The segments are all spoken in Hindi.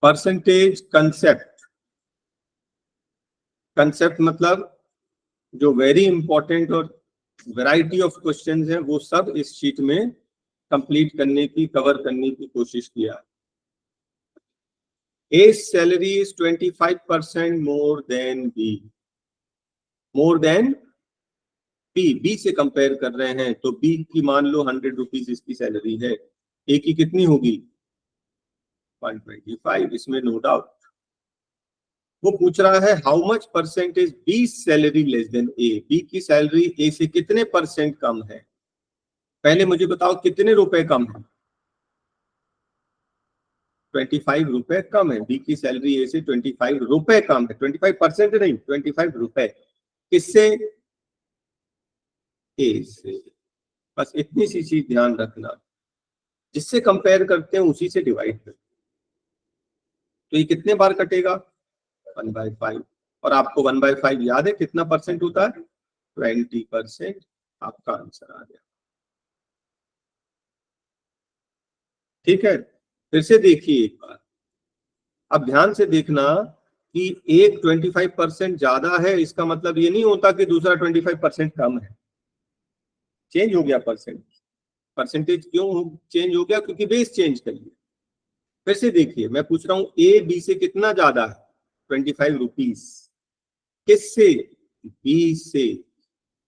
परसेंटेज कंसेप्ट, कंसेप्ट मतलब जो वेरी इंपॉर्टेंट और वैरायटी ऑफ क्वेश्चंस हैं वो सब इस शीट में कंप्लीट करने की, कवर करने की कोशिश किया। A salary is 25% more than B, more than B से कंपेयर कर रहे हैं तो B की मान लो 100 रुपीज इसकी सैलरी है, A की कितनी होगी 125, इसमें नो डाउट। वो पूछ रहा है how much percentage B salary less than A, B की सैलरी ए से कितने परसेंट कम है। पहले मुझे बताओ कितने रुपए कम है। 25 रुपए कम है, बी की सैलरी ए से 25 रुपए कम है, 25% नहीं 25 रुपए। किससे, ए से। बस इतनी सी चीज ध्यान रखना, जिससे कंपेयर करते हैं उसी से डिवाइड करते हैं। तो ये कितने बार कटेगा 1/5, और आपको 1/5 याद है कितना परसेंट होता है 20%। आपका आंसर आ गया। ठीक है, फिर से देखिए एक बार, अब ध्यान से देखना कि एक 25% ज्यादा है, इसका मतलब ये नहीं होता कि दूसरा 25% कम है। चेंज हो गया परसेंटेज क्यों चेंज हो गया, क्योंकि बेस चेंज कर लिया। फिर से देखिए, मैं पूछ रहा हूं ए बी से कितना ज्यादा है 25 रुपीज, किससे, बी से।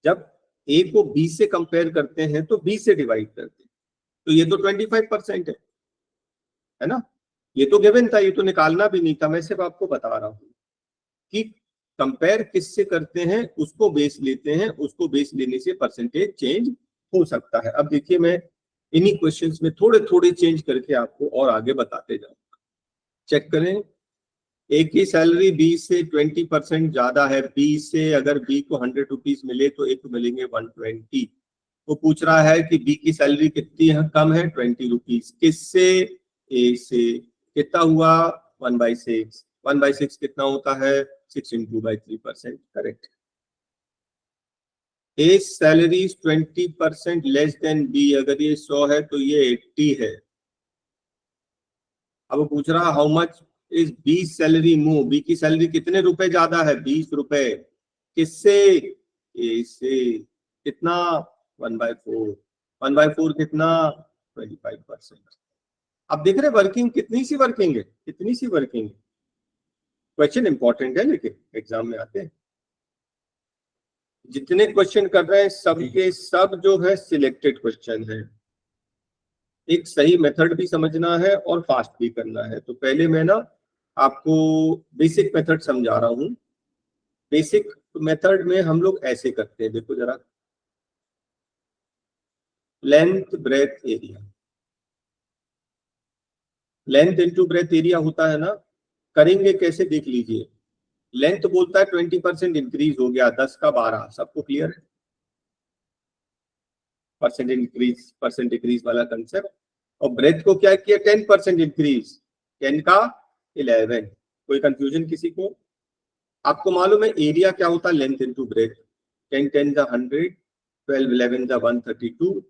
जब ए को बी से कंपेयर करते हैं तो बी से डिवाइड करते हैं, तो ये तो 25% है ना। ये तो गिवन था, ये तो निकालना भी नहीं था, मैं सिर्फ आपको बता रहा हूं कि कंपेयर किससे करते हैं, उसको बेस लेते हैं, उसको बेस लेने से परसेंटेज चेंज हो सकता है। अब देखिए, मैं इन्हीं क्वेश्चंस में थोड़े थोड़े चेंज करके आपको और आगे बताते जाऊंगा। चेक करें, ए की सैलरी बी से 20% ज्यादा है, बी से अगर बी को 100 रुपीज मिले तो ए को मिलेंगे 120। वो पूछ रहा है कि बी की सैलरी कितनी है, कम है 20 रुपीज, किससे, ए से। कितना हुआ 1/6, 1/6 कितना होता है 6 into 3%, करेक्ट। ए सैलरी 20% लेस देन बी, अगर ये 100 है तो ये 80 है। अब वो पूछ रहा how much is B salary more, B की सैलरी कितने रुपए ज्यादा है 20 रुपए, किससे, ए से। कितना 1/4, 1/4 कितना 25%। अब देख रहे वर्किंग कितनी सी वर्किंग है, कितनी सी वर्किंग है। क्वेश्चन इंपॉर्टेंट है लेकिन एग्जाम में आते हैं। जितने क्वेश्चन कर रहे हैं सबके सब जो है सिलेक्टेड क्वेश्चन है। एक सही मेथड भी समझना है और फास्ट भी करना है। तो पहले मैं ना आपको बेसिक मेथड समझा रहा हूं। बेसिक मेथड में हम लोग ऐसे करते हैं, देखो जरा, length breadth area, length into breadth area होता है ना। करेंगे कैसे देख लीजिए। लेंथ बोलता है 20% इंक्रीज हो गया, 10 का 12, सबको क्लियर है परसेंट डिक्रीज वाला कंसेप्ट। और ब्रेथ को क्या किया 10% इंक्रीज, 10 का 11। कोई कंफ्यूजन किसी को। आपको मालूम है एरिया क्या होता है, लेंथ इनटू ब्रेथ। 10 10 जा 100, 12 11 जा 132।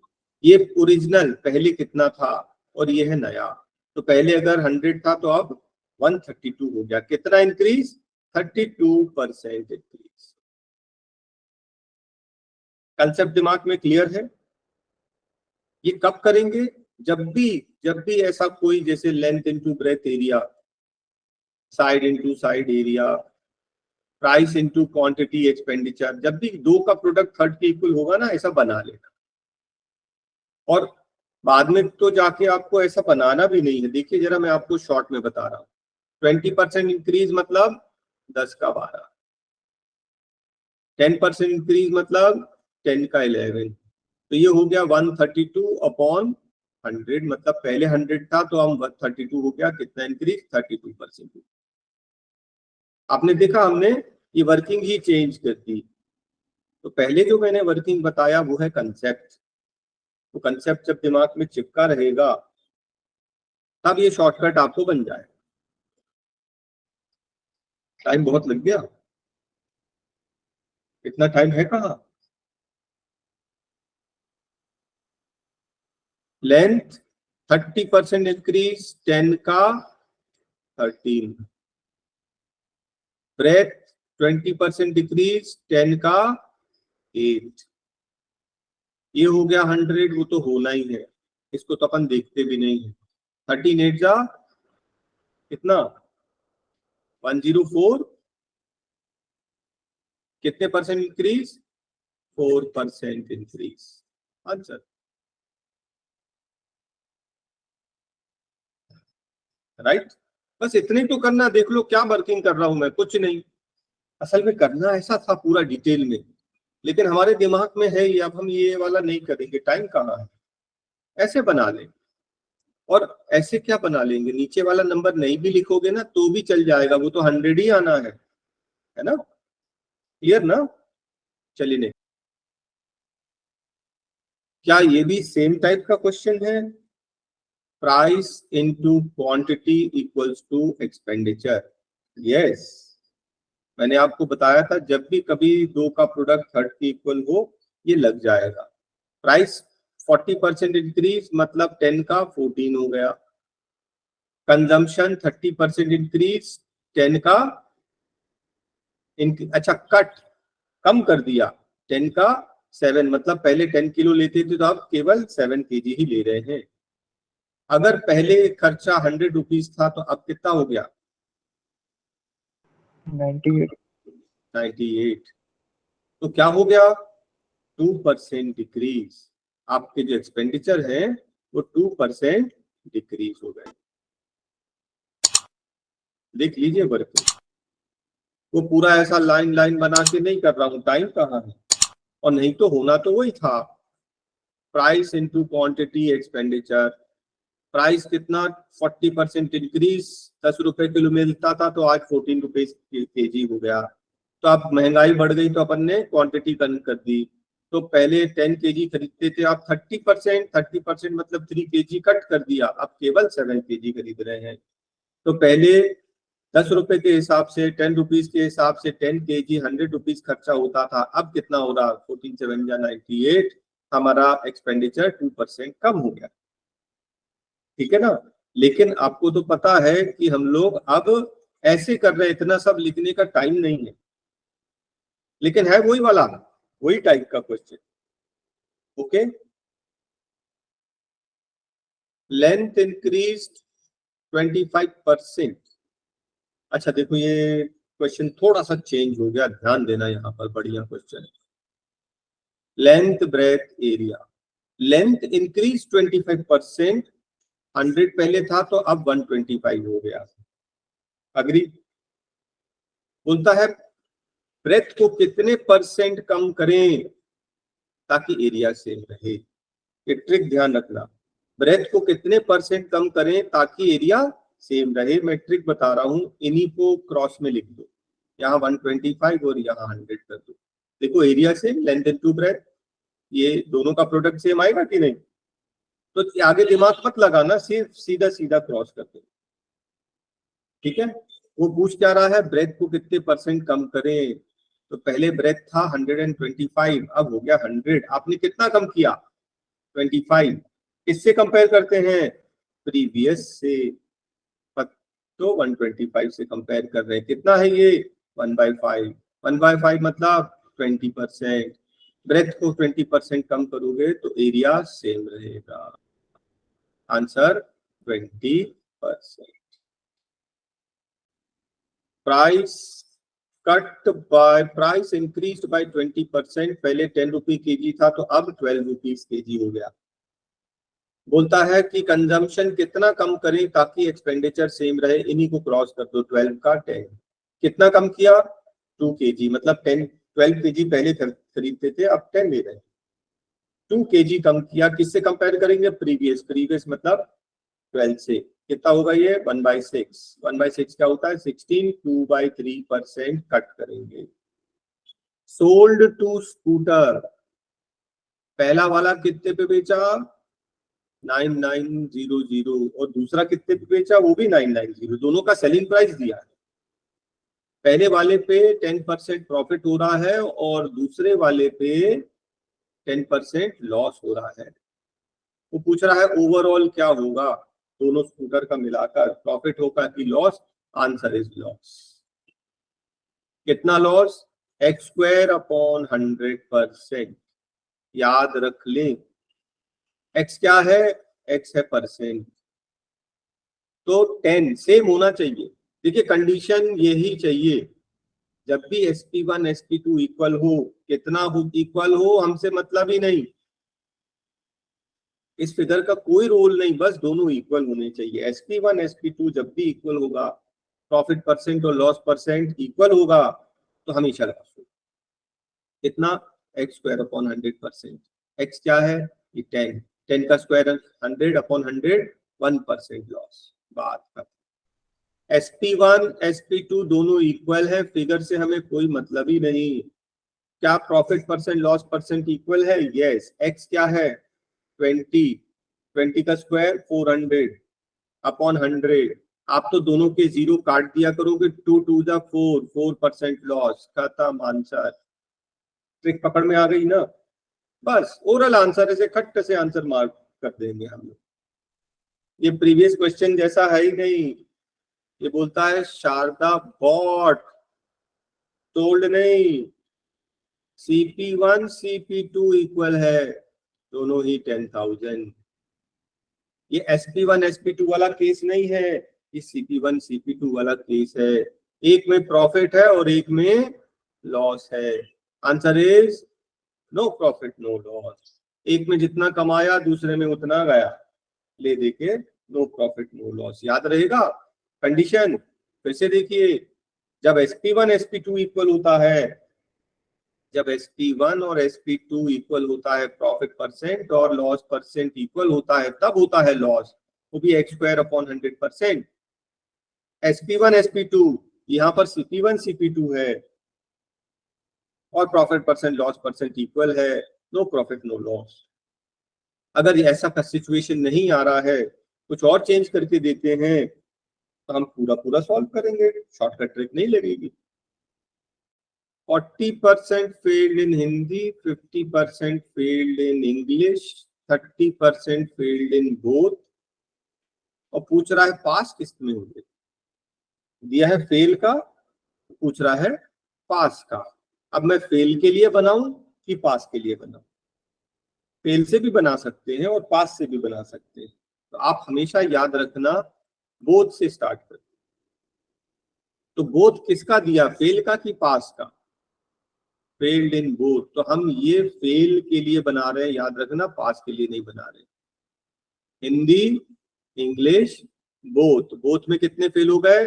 ये ओरिजिनल पहले कितना था और ये है नया। तो पहले अगर 100 था तो अब 132 हो गया। कितना इंक्रीज 32% इंक्रीज। कंसेप्ट दिमाग में क्लियर है। ये कब करेंगे, जब भी ऐसा कोई, जैसे length into breadth area, side into side area, price into quantity expenditure, जब भी दो का प्रोडक्ट थर्ड के इक्वल होगा ना, ऐसा बना लेना। और बाद में तो जाके आपको ऐसा बनाना भी नहीं है। देखिए जरा, मैं आपको शॉर्ट में बता रहा हूँ। 20% इंक्रीज मतलब 10 का 12, 10% इंक्रीज मतलब 10 का 11। तो ये हो गया 132 अपॉन 100, मतलब पहले 100 था तो हम 132 हो गया। कितना इंक्रीज 32%। आपने देखा हमने ये वर्किंग ही चेंज कर दी। तो पहले जो मैंने वर्किंग बताया वो है कंसेप्ट। तो कंसेप्ट जब दिमाग में चिपका रहेगा तब ये शॉर्टकट आपको बन जाए। टाइम बहुत लग गया, इतना टाइम है कहाँ। लेंथ 30% इंक्रीज, 10 का 13, ब्रेथ 20% डिक्रीज 10 का 8, ये हो गया 100, वो तो होना ही है, इसको तो अपन देखते भी नहीं है। 13 8 जा कितना 104, कितने percent increase 4% increase answer. Right, बस इतने तो करना, देख लो क्या वर्किंग कर रहा हूं मैं, कुछ नहीं। असल में करना ऐसा था पूरा डिटेल में, लेकिन हमारे दिमाग में है ये, अब हम ये वाला नहीं करेंगे, टाइम कहाँ है। ऐसे बना लें, और ऐसे क्या बना लेंगे, नीचे वाला नंबर नहीं भी लिखोगे ना तो भी चल जाएगा, वो तो 100 ही आना है ना, क्लियर ना। चलिए नहीं, क्या ये भी सेम टाइप का क्वेश्चन है, price into quantity equals to expenditure. Yes, मैंने आपको बताया था जब भी कभी दो का प्रोडक्ट थर्ड के इक्वल हो ये लग जाएगा। प्राइस 40% इंक्रीज मतलब 10 का 14 हो गया। कंजम्पशन 30% इंक्रीज 10 का अच्छा कट कम कर दिया 10 का 7, मतलब पहले 10 किलो लेते थे तो अब केवल 7 kg ही ले रहे हैं। अगर पहले खर्चा 100 रुपीज था तो अब कितना हो गया 98। तो क्या हो गया 2% डिक्रीज, आपके जो एक्सपेंडिचर है वो 2% डिक्रीज हो गए। देख लीजिए वर्किंग, वो पूरा ऐसा लाइन लाइन बना के नहीं कर रहा हूं, टाइम कहाँ है, और नहीं तो होना तो वही था, price into quantity expenditure. Price कितना 40% इंक्रीज, 10 रुपए किलो मिलता था तो आज 14 रुपए केजी हो गया। तो अब महंगाई बढ़ गई तो अपन ने क्वांटिटी कम कर दी, तो पहले 10 kg खरीदते थे, आप 30% मतलब 3 kg कट कर दिया, अब केवल 7 kg खरीद रहे हैं। तो पहले 10 रुपए के हिसाब से 10 रुपीज के हिसाब से 10 kg 100 रुपीज खर्चा होता था, अब कितना हो रहा 14 7 या 98, हमारा एक्सपेंडिचर 2% कम हो गया। ठीक है ना, लेकिन आपको तो पता है कि हम लोग अब ऐसे कर रहे हैं, इतना सब लिखने का टाइम नहीं है, लेकिन है वही वाला, वही टाइप का क्वेश्चन। Okay, length increase 25%। अच्छा देखो ये क्वेश्चन थोड़ा सा चेंज हो गया, ध्यान देना यहाँ पर, बढ़िया क्वेश्चन है। Length breadth area, length increase 25%, 100 पहले था तो अब 125 हो गया। अग्री। बोलता है ब्रेथ को कितने परसेंट कम करें ताकि एरिया सेम रहे, ये ट्रिक ध्यान रखना, ब्रेथ को कितने परसेंट कम करें ताकि एरिया सेम रहे। मैं ट्रिक बता रहा हूं, इन्हीं को क्रॉस में लिख दो, यहाँ 125 और यहाँ 100 कर दो, देखो area same, length into breadth, ये दोनों का प्रोडक्ट सेम आएगा कि नहीं। तो आगे दिमाग मत लगाना, सिर्फ सीधा सीधा क्रॉस कर दो। ठीक है, वो पूछ क्या रहा है, ब्रेथ को कितने परसेंट कम करें, तो पहले ब्रेथ था 125, अब हो गया 100, आपने कितना कम किया 25, इससे कंपेयर करते हैं प्रीवियस से, तो 125 से कंपेयर कर रहे हैं, कितना है ये 1/5, 1/5 मतलब 20%, ब्रेथ को 20% कम करोगे तो एरिया सेम रहेगा, answer 20%। Price cut by, price increase by 20%, पहले 10 रुपये केजी था तो अब 12 रुपीज केजी हो गया। बोलता है कि कंजम्पशन कितना कम करें ताकि एक्सपेंडिचर सेम रहे, इन्हीं को क्रॉस कर दो, 12 का 10, कितना कम किया 2 kg, मतलब 12 kg पहले खरीदते थे अब 10 ले रहे हैं, 2 kg कम किया, किससे कंपेयर करेंगे प्रीवियस, प्रीवियस मतलब 12 से, कितना होगा ये 1/6, 1/6 क्या होता है 16, 2/3% कट करेंगे। सोल्ड टू स्कूटर, पहला वाला कितने पे बेचा 9900, और दूसरा कितने पे बेचा वो भी 990, दोनों का सेलिंग प्राइस दिया है, पहले वाले पे 10% प्रॉफिट हो रहा है और दूसरे वाले पे 10% लॉस हो रहा है। वो पूछ रहा है ओवरऑल क्या होगा दोनों स्कूटर का मिलाकर, प्रॉफिट होगा कि लॉस, आंसर इज लॉस। कितना लॉस? X square upon 100%। याद रख लें, एक्स क्या है? एक्स है परसेंट, तो 10 सेम होना चाहिए। देखिए कंडीशन यही चाहिए, जब भी sp1 sp2 इक्वल हो, कितना हो इक्वल हो हमसे मतलब ही नहीं, इस फिगर का कोई रोल नहीं, बस दोनों इक्वल होने चाहिए। sp1 sp2 जब भी इक्वल होगा, प्रॉफिट परसेंट और लॉस परसेंट इक्वल होगा, तो हमेशा लॉस होगा। कितना? X square upon 100%। एक्स क्या है? ये 10, 10 का स्क्वायर 100 अपॉन 100, 1% लॉस। बात खत्म। sp1 sp2 दोनों इक्वल है, फिगर से हमें कोई मतलब ही नहीं। क्या profit percent loss percent equal है? यस। एक्स क्या है? 20, 20 का स्क्वायर 400 अपॉन 100। आप तो दोनों के जीरो काट दिया करोगे, 2 2 जा 4, 4% लॉस। खत्म आंसर। ट्रिक पकड़ में आ गई ना? बस ओरल आंसर, ऐसे खट्ट से आंसर मार्क कर देंगे हम लोग। ये प्रीवियस क्वेश्चन जैसा है ही नहीं। ये बोलता है शारदा बॉट, टोल्ड नहीं। CP1 CP2 इक्वल है, दोनों ही 10,000। ये SP1 SP2 वाला केस नहीं है, ये CP1 CP2 वाला केस है। एक में प्रॉफिट है और एक में लॉस है। Answer is no profit no loss. एक में जितना कमाया दूसरे में उतना गया, ले देके नो प्रॉफिट नो लॉस। याद रहेगा कंडीशन? फिर से देखिए, जब SP1 SP2 इक्वल होता है, जब SP1 और SP2 इक्वल होता है, प्रॉफिट परसेंट और लॉस परसेंट इक्वल होता है, तब होता है लॉस, वो भी x square upon 100%। SP1 SP2, यहाँ पर CP1 CP2 है और profit percent loss percent equal है, नो प्रॉफिट नो लॉस। अगर ऐसा का सिचुएशन नहीं आ रहा है, कुछ और चेंज करके देते हैं, तो हम पूरा पूरा सॉल्व करेंगे, शॉर्टकट ट्रिक नहीं लगेगी। 40% failed in Hindi, 50% failed in English, 30% failed in both। और पूछ रहा है पास किस में होंगे। दिया है फेल का, पूछ रहा है पास का। अब मैं फेल के लिए बनाऊं कि पास के लिए बनाऊं? फेल से भी बना सकते हैं और पास से भी बना सकते हैं, तो आप हमेशा याद रखना बोथ से स्टार्ट करें। तो बोथ किसका दिया, फेल का कि पास का? फेल्ड इन बोथ, तो हम ये फेल के लिए बना रहे हैं, याद रखना, पास के लिए नहीं बना रहे। हिंदी इंग्लिश बोथ, बोथ में कितने फेल हो गए?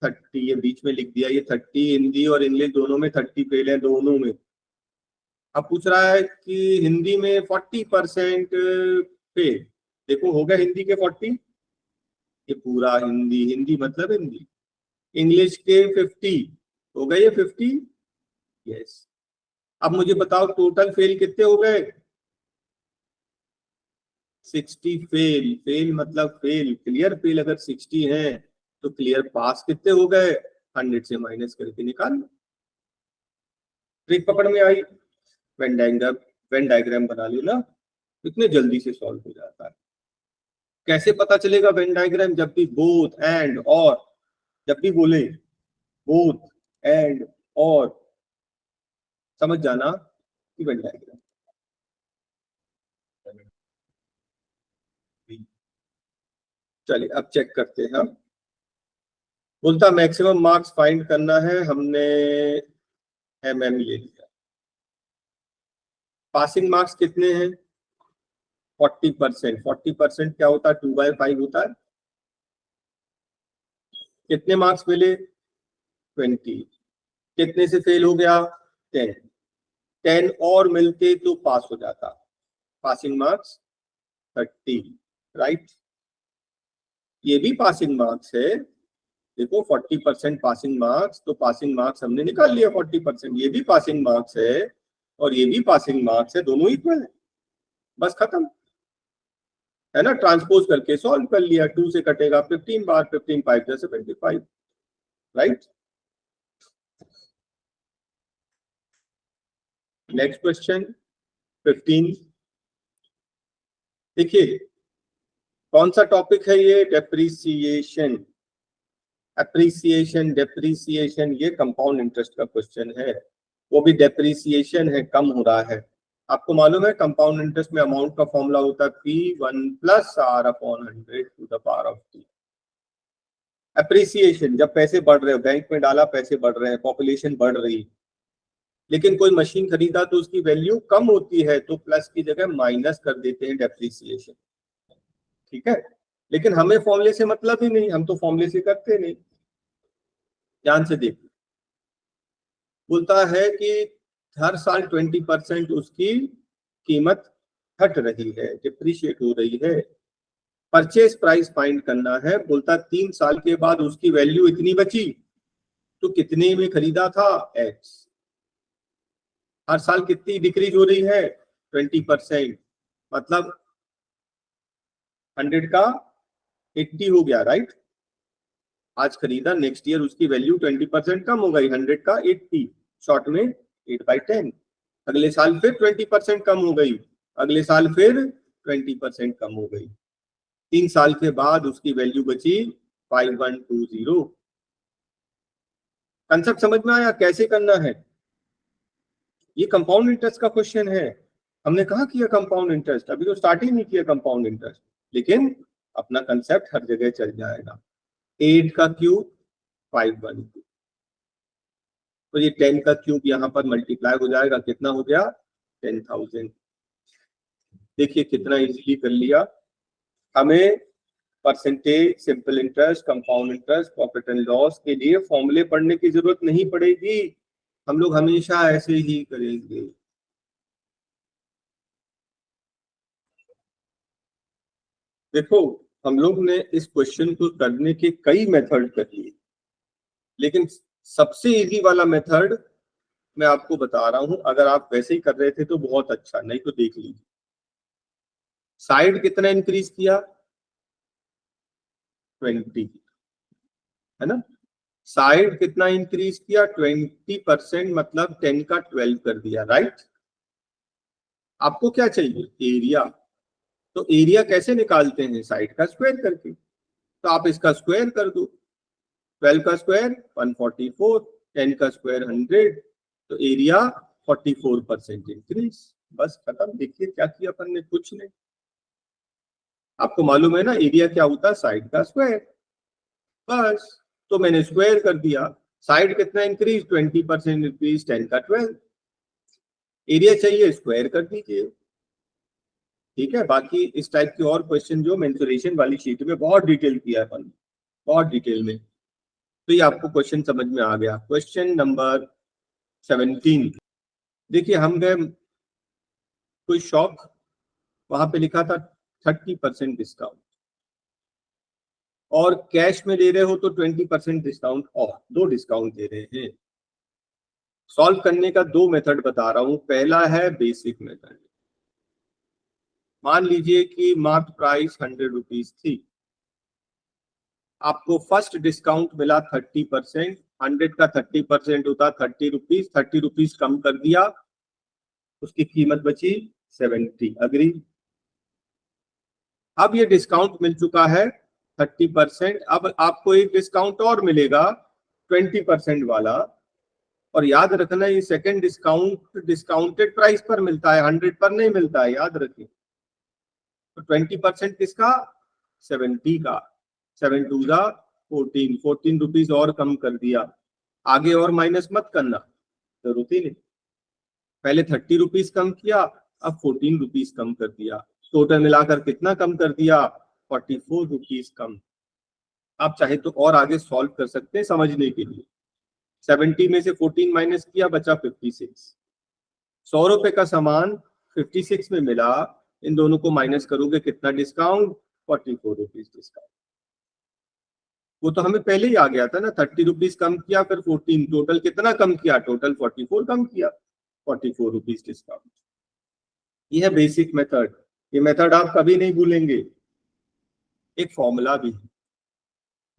30। ये बीच में लिख दिया, ये 30, हिंदी और इंग्लिश दोनों में 30 फेल है, दोनों में। अब पूछ रहा है कि हिंदी में 40% फेल। देखो हो गया हिंदी के 40, ये पूरा हिंदी, हिंदी मतलब हिंदी। इंग्लिश के 50 हो गए, ये 50। यस। अब मुझे बताओ टोटल फेल कितने हो गए? 60 फेल। फेल मतलब फेल, क्लियर फेल अगर 60 है, तो क्लियर पास कितने हो गए? 100 से माइनस करके निकाल लो। ट्रिक पकड़ में आई? वेन डायग्राम बना लो ना, इतने जल्दी से सॉल्व हो जाता है। कैसे पता चलेगा वेन डायग्राम? जब भी बोथ एंड और, जब भी बोले बोथ एंड और, समझ जाना कि वेन डायग्राम। चलिए अब चेक करते हैं हम। बोलता मैक्सिमम मार्क्स फाइंड करना है, हमने MM ले लिया। पासिंग मार्क्स कितने हैं? 40%। 40% क्या होता है? 2/5 होता है। कितने मार्क्स मिले? 20। कितने से फेल हो गया? 10। 10 और मिलते तो पास हो जाता। Passing marks 30, right. ये भी पासिंग मार्क्स है। देखो 40% पासिंग मार्क्स, तो पासिंग मार्क्स हमने निकाल लिया 40%। ये भी पासिंग मार्क्स है और ये भी पासिंग मार्क्स है, दोनों इक्वल है, बस खत्म है ना। ट्रांसपोज करके सॉल्व कर लिया, 2 से कटेगा 15 बार, 15 5 जा 75, राइट। Next question 15। देखिए कौन सा टॉपिक है ये? डेप्रिसिएशन। एप्रिसिएशन, डेप्रिसिएशन, ये कंपाउंड इंटरेस्ट का क्वेश्चन है, वो भी डेप्रिसिएशन है, कम हो रहा है। आपको मालूम है कंपाउंड इंटरेस्ट में अमाउंट का फॉर्मूला होता है P1 + R/100 to the power of t। Appreciation जब पैसे बढ़ रहे हो, बैंक में डाला पैसे बढ़ रहे हैं, पॉपुलेशन बढ़ रही, लेकिन कोई मशीन खरीदा तो उसकी वैल्यू कम होती है तो प्लस की जगह माइनस कर देते हैं डेप्रिसिएशन, ठीक है। लेकिन हमें फॉर्मूले से मतलब ही नहीं, हम तो फॉर्मूले से करते नहीं। ध्यान से देखिए, बोलता है कि हर साल 20% उसकी कीमत घट रही है, डिप्रिशिएट हो रही है। परचेज प्राइस फाइंड करना है, बोलता 3 साल के बाद उसकी वैल्यू इतनी बची तो कितने में खरीदा था, x। हर साल कितनी डिक्रीज हो रही है, 20%, मतलब 100 का 80 हो गया, राइट। आज खरीदा, नेक्स्ट ईयर उसकी वैल्यू 20% कम हो गई, 100 का 80, शॉर्ट में 8/10। अगले साल फिर 20% कम हो गई, अगले साल फिर 20% कम हो गई। 3 साल के बाद उसकी वैल्यू बची 5120। कंसेप्ट समझ में आया कैसे करना है? ये कंपाउंड इंटरेस्ट का क्वेश्चन है। हमने कहा किया कंपाउंड इंटरेस्ट, अभी तो स्टार्ट ही नहीं किया कंपाउंड इंटरेस्ट, लेकिन अपना कंसेप्ट हर जगह चल जाएगा। 8 का क्यूब 512, तो ये 10 का क्यूब यहाँ पर मल्टीप्लाई हो जाएगा, कितना हो गया, 10,000। देखिए कितना इजीली कर लिया। हमें percentage, simple interest, compound interest, profit and loss के लिए फॉर्मूले पढ़ने की जरूरत नहीं पड़ेगी, हम लोग हमेशा ऐसे ही करेंगे। देखो हम लोग ने इस क्वेश्चन को करने के कई मेथड कर लिए, लेकिन सबसे इजी वाला मेथड मैं आपको बता रहा हूं। अगर आप वैसे ही कर रहे थे तो बहुत अच्छा, नहीं तो देख लीजिए। साइड कितना इंक्रीज किया, 20, है ना। साइड कितना इंक्रीज किया, 20%, मतलब 10 का 12 कर दिया, राइट। आपको क्या चाहिए, एरिया। तो एरिया कैसे निकालते हैं, साइड का स्क्वायर करके, तो आप इसका स्क्वायर कर दो। 12 का स्क्वायर 144, 10 का स्क्वायर 100, तो एरिया 44% इंक्रीज। बस खत्म। देखिए क्या किया अपन ने, कुछ नहीं। आपको मालूम है ना एरिया क्या होता है, साइड का स्क्वायर, बस। तो मैंने स्क्वायर कर दिया। साइड कितना इंक्रीज, 20% इंक्रीज, 10 का 12। एरिया चाहिए, स्क्वायर कर दीजिए, ठीक है। बाकी इस टाइप के और क्वेश्चन जो मेंसुरेशन वाली शीट में बहुत डिटेल किया है अपन, बहुत डिटेल में, तो ये आपको क्वेश्चन समझ में आ गया। क्वेश्चन नंबर 17, देखिए हम गए कोई शॉप, वहां पे लिखा था 30% डिस्काउंट, और कैश में ले रहे हो तो 20% डिस्काउंट, और 2 डिस्काउंट दे रहे हैं। सॉल्व करने का 2 मेथड बता रहा हूं। पहला है बेसिक मेथड। मान लीजिए कि मार्क प्राइस 100 रुपीज थी, आपको फर्स्ट डिस्काउंट मिला 30%, 100 का 30% होता 30 रुपीज, 30 रुपीज कम कर दिया, उसकी कीमत बची 70। अग्री। अब ये डिस्काउंट मिल चुका है 30%, अब आपको एक डिस्काउंट और मिलेगा 20% वाला, और याद रखना ये सेकंड डिस्काउंट डिस्काउंटेड प्राइस पर मिलता है, 100 पर नहीं मिलता है, याद रखिए। तो 20% किसका, 70 का, 7 2 जा 14, 14 रुपीज और कम कर दिया। आगे और माइनस मत करना, जरूरत ही नहीं। पहले 30 रुपीज कम किया, अब 14 रुपीज कम कर दिया, टोटल मिलाकर कितना कम कर दिया, 44 रुपीज कम। आप चाहे तो और आगे सॉल्व कर सकते हैं समझने के लिए। 70 में से 14 माइनस किया, बचा 56। 100 रुपए का सामान 56 में मिला, इन दोनों को माइनस करोगे कितना डिस्काउंट, 44 रुपीज डिस्काउंट। वो तो हमें पहले ही आ गया था ना, 30 रुपीज कम किया फिर 14, टोटल कितना कम किया, टोटल 44 कम किया, 44 रुपीज डिस्काउंट। ये है बेसिक मेथड, ये मेथड आप कभी नहीं भूलेंगे। एक फॉर्मूला भी है,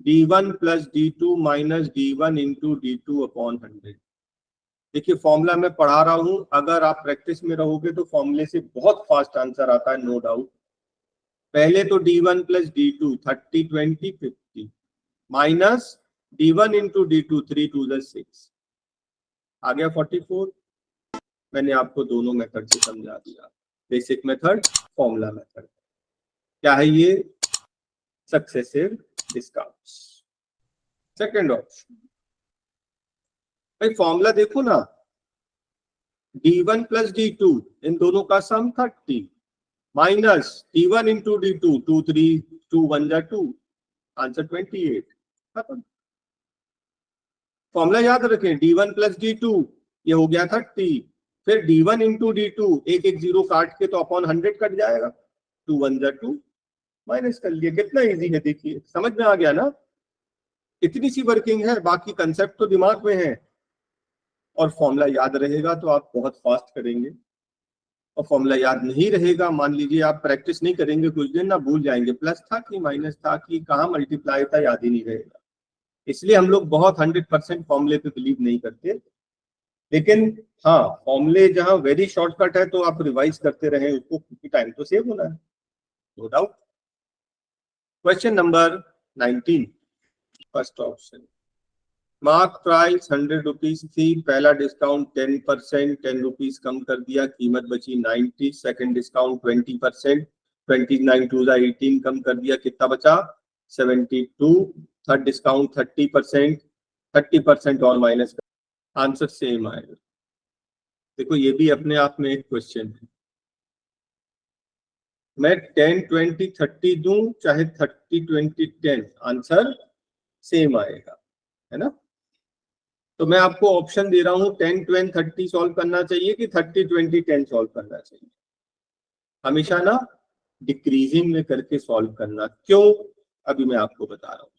D1 + D2 - D1 × D2/100। देखिए फॉर्मूला मैं पढ़ा रहा हूं, अगर आप प्रैक्टिस में रहोगे तो फॉर्मूले से बहुत फास्ट आंसर आता है, नो डाउट। पहले तो D1 + D2 30 20 50 - D1 into D2 3 2 6 आ गया 44। मैंने आपको दोनों मेथड से समझा दिया, बेसिक मेथड, फॉर्मूला मेथड। क्या है ये? Successive discounts. सेकंड ऑप्शन, भाई फॉर्मूला देखो ना, D1 प्लस D2 इन दोनों का सम 30 माइनस D1 इंटू D2 2 3 2 1 जा 2, आंसर 28। खत्म। फॉर्मूला याद रखें, D1 प्लस D2 ये हो गया 30, फिर D1 इंटू D2 एक एक जीरो काट के तो अपॉन 100 कट जाएगा, 2 1 जा 2, माइनस कर लिया। कितना इजी है देखिए, समझ में आ गया ना? इतनी सी वर्किंग है, बाकी कंसेप्ट तो दिमाग में है, और फॉर्मूला याद रहेगा तो आप बहुत फास्ट करेंगे। और फॉर्मूला याद नहीं रहेगा, मान लीजिए आप प्रैक्टिस नहीं करेंगे कुछ दिन, ना भूल जाएंगे प्लस था कि माइनस था कि कहाँ मल्टीप्लाई था, याद ही नहीं रहेगा। इसलिए हम लोग बहुत 100% फॉर्मूले पे बिलीव नहीं करते, लेकिन हाँ फॉर्मूले जहाँ वेरी शॉर्टकट है तो आप रिवाइज करते रहें उसको, क्योंकि टाइम तो सेव होना है, no doubt. Question number 19, first option, mark price 100 rupees थी, पहला डिस्काउंट 10%, 10 रुपीज कम कर दिया, कीमत बची 90, सेकंड डिस्काउंट 20%, 29 टू 18 कम कर दिया, कितना बचा 72, थर्ड डिस्काउंट 30%, 30% और माइनस, आंसर सेम आएगा। देखो ये भी अपने आप में एक क्वेश्चन है, मैं 10 20 30 दूं चाहे 30 20 10, आंसर सेम आएगा, है ना? तो मैं आपको ऑप्शन दे रहा हूं 10 20 30 सॉल्व करना चाहिए कि 30 20 10 सॉल्व करना चाहिए। हमेशा ना डिक्रीजिंग में करके सॉल्व करना। क्यों? अभी मैं आपको बता रहा हूँ।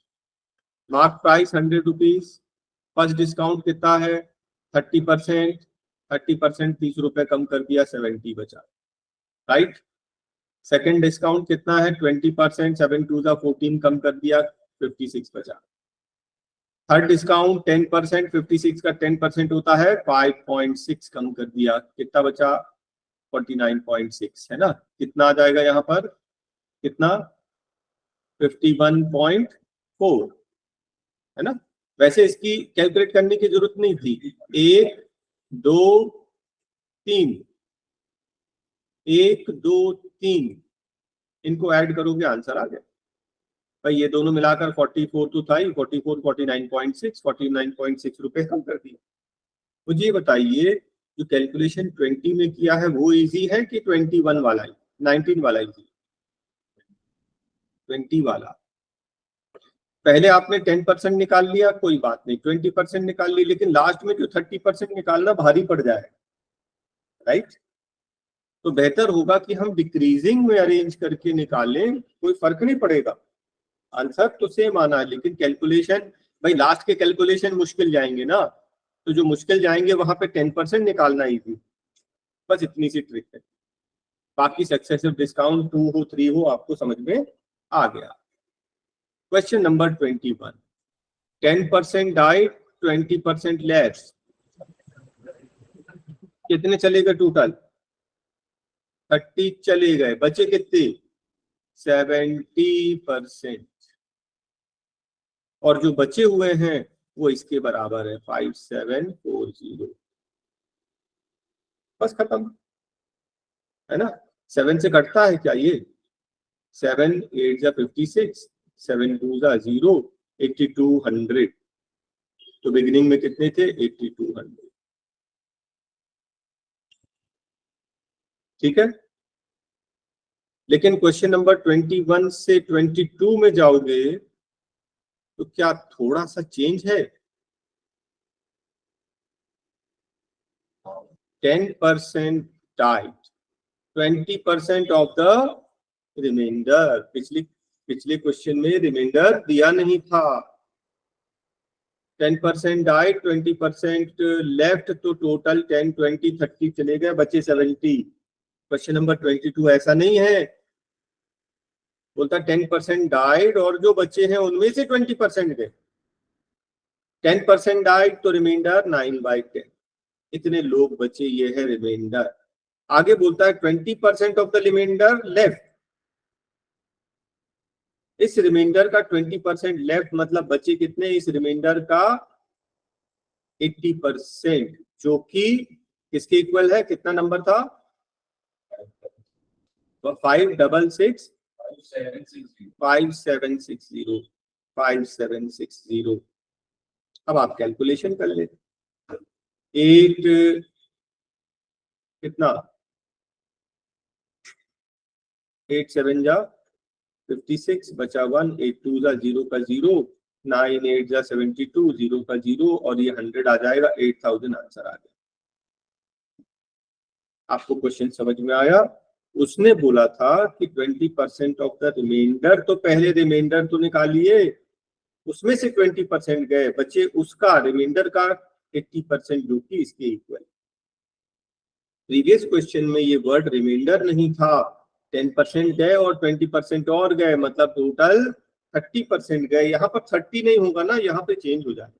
Mark price 100 rupees, first discount कितना है 30%, 30% 30 रुपए कम कर दिया, 70 बचा, राइट। सेकेंड डिस्काउंट कितना है 20%, 7 2 14 कम कर दिया, 56 बचा। थर्ड डिस्काउंट 10%, 56 का 10% होता है 5.6 कम कर दिया, कितना बचा 49.6, है ना? कितना आ जाएगा यहाँ पर, कितना 51.4, है ना? वैसे इसकी कैलकुलेट करने की जरूरत नहीं थी, 1 2 3, 1 2 3 इनको ऐड करोगे आंसर आ गया। भाई ये दोनों मिलाकर 44 तो था ही, 44 49.6, 49.6 रुपए कम कर दिया। मुझे बताइए जो कैलकुलेशन 20 में किया है वो इजी है कि 21 वाला ही, 19 वाला ही? 20 वाला। पहले आपने 10% निकाल लिया, कोई बात नहीं, 20% निकाल ली, लेकिन लास्ट में जो 30% निकालना भारी पड़ जाए, राइट? तो बेहतर होगा कि हम डिक्रीजिंग में अरेंज करके निकालें, कोई फर्क नहीं पड़ेगा, आंसर तो सेम आना है, लेकिन कैलकुलेशन, भाई लास्ट के कैलकुलेशन मुश्किल जाएंगे ना, तो जो मुश्किल जाएंगे वहां पे 10% निकालना इजी, बस इतनी सी ट्रिक है। बाकी सक्सेसिव डिस्काउंट 2 हो 3 हो आपको समझ में आ गया। क्वेश्चन नंबर 21, 10% डाइट 20% लेस, कितने चले गए टोटल? 30 चले गए, बचे कितने 70%, और जो बचे हुए हैं वो इसके बराबर है 5740, बस खत्म, है ना? 7 से कटता है क्या ये? 7 8 जा 56, 7 2 जा 0, 8200, तो बिगिनिंग में कितने थे 8200, ठीक है। लेकिन क्वेश्चन नंबर 21 से 22 में जाओगे तो क्या थोड़ा सा चेंज है? 10% डाइट, 20% ऑफ द रिमाइंडर। पिछले क्वेश्चन में रिमाइंडर दिया नहीं था, 10% डाइट 20% लेफ्ट, तो टोटल 10 20 30 चले गए, बचे 70। क्वेश्चन नंबर 22 ऐसा नहीं है, बोलता 10% डाइट और जो बच्चे हैं उनमें से 20% गए, 10% डाइट तो रिमाइंडर 9/10, इतने लोग बचे, ये है रिमाइंडर। आगे बोलता है 20% ऑफ द रिमाइंडर लेफ्ट, इस रिमाइंडर का 20% लेफ्ट, मतलब बचे कितने इस रिमाइंडर का 80%, जो कि किसके इक्वल है, कितना नंबर था 5760। अब आप कैलकुलेशन कर ले, 8 कितना 8 7 जा 56, बचा 1, 8 2 जा 0 का 0, 9 8 जा 72, 0 का 0, और ये 100 आ जाएगा, 8000 आंसर आ गया। आपको क्वेश्चन समझ में आया? उसने बोला था कि 20% ऑफ द रिमाइंडर, तो पहले रिमाइंडर तो निकालिए, उसमें से 20% गए, बचे उसका रिमाइंडर का 80%, जो कि इसके इक्वल। प्रीवियस क्वेश्चन में ये वर्ड रिमाइंडर नहीं था, 10% गए और 20% और गए, मतलब टोटल 30% गए। यहाँ पर 30 नहीं होगा ना, यहाँ पे चेंज हो जाएगा,